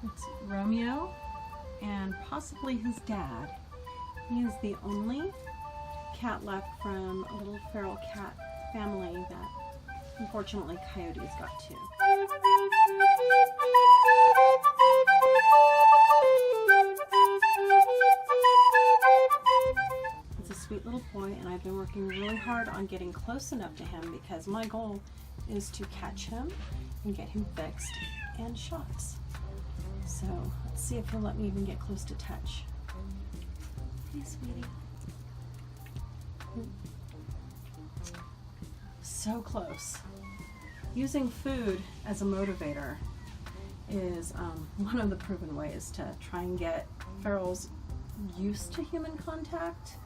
It's Romeo and possibly his dad. He is the only cat left from a little feral cat family that unfortunately coyotes got to. It's a sweet little boy, and I've been working really hard on getting close enough to him because my goal is to catch him and get him fixed and shots. So let's see if he'll let me even get close to touch. Hey, sweetie. So close. Using food as a motivator is one of the proven ways to try and get ferals used to human contact.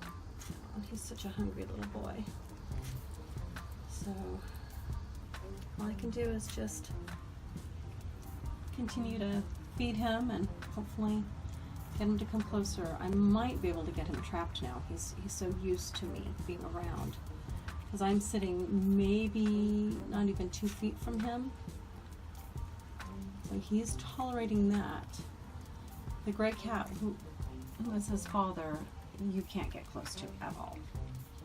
Oh, he's such a hungry little boy. So all I can do is just continue to feed him and hopefully get him to come closer. I might be able to get him trapped now. He's so used to me being around because I'm sitting maybe not even 2 feet from him. So he's tolerating that. The gray cat who is his father, you can't get close to at all.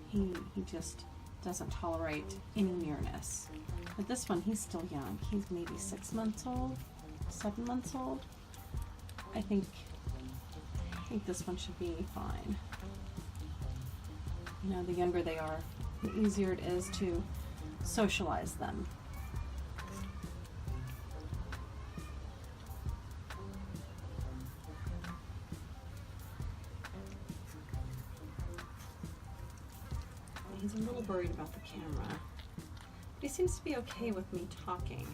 He just doesn't tolerate any nearness. But this one, he's still young. He's maybe 6 months old, 7 months old. I think this one should be fine. You know, the younger they are, the easier it is to socialize them. He's a little worried about the camera, but he seems to be okay with me talking.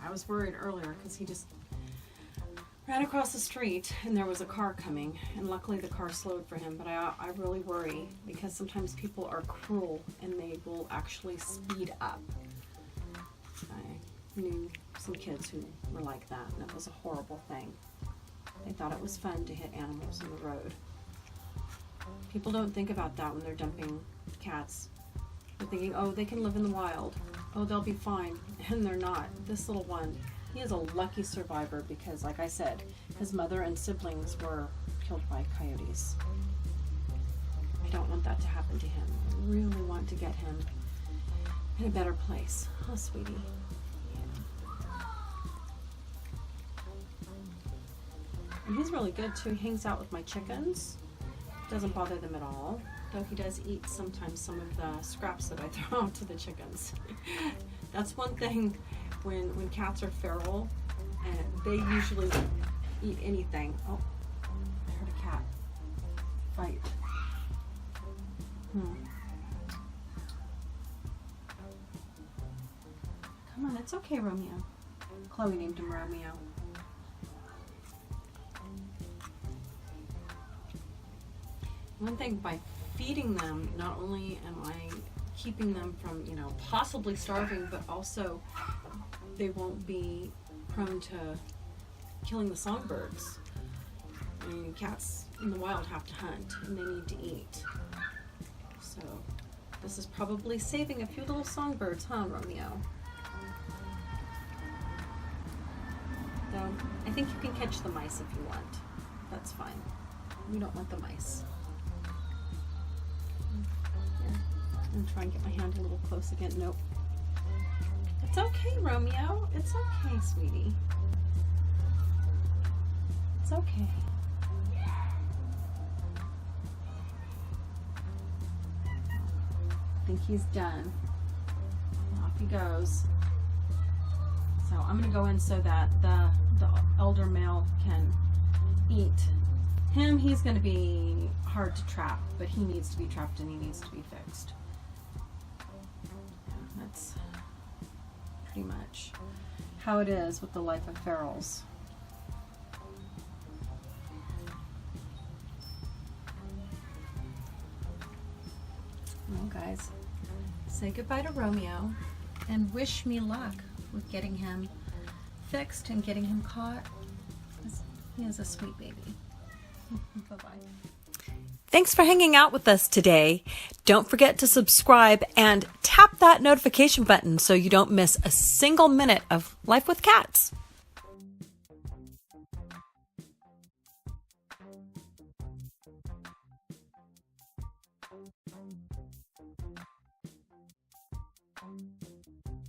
I was worried earlier because he just ran across the street and there was a car coming, and luckily the car slowed for him, but I really worry because sometimes people are cruel and they will actually speed up. I knew some kids who were like that, and it was a horrible thing. They thought it was fun to hit animals on the road. People don't think about that when they're dumping cats. They're thinking, oh, they can live in the wild. Oh, they'll be fine. And they're not. This little one, he is a lucky survivor because, like I said, his mother and siblings were killed by coyotes. I don't want that to happen to him. I really want to get him in a better place. Oh, sweetie. And he's really good too. He hangs out with my chickens. Doesn't bother them at all. Though he does eat sometimes some of the scraps that I throw out to the chickens. That's one thing when cats are feral, and they usually eat anything. Oh, I heard a cat fight. Come on, it's okay, Romeo. Chloe named him Romeo. One thing, by feeding them, not only am I keeping them from, possibly starving, but also they won't be prone to killing the songbirds. I mean, cats in the wild have to hunt and they need to eat. So this is probably saving a few little songbirds, huh, Romeo? Though I think you can catch the mice if you want. That's fine. We don't want the mice. I'm trying to get my hand a little close again. Nope. It's okay, Romeo. It's okay, sweetie. It's okay. I think he's done. Off he goes. So I'm going to go in so that the elder male can eat him. He's going to be hard to trap, but he needs to be trapped and he needs to be fixed. That's pretty much how it is with the life of ferals. Well, guys, say goodbye to Romeo and wish me luck with getting him fixed and getting him caught. He is a sweet baby. Bye-bye. Thanks for hanging out with us today. Don't forget to subscribe and tap that notification button so you don't miss a single minute of Life with Cats.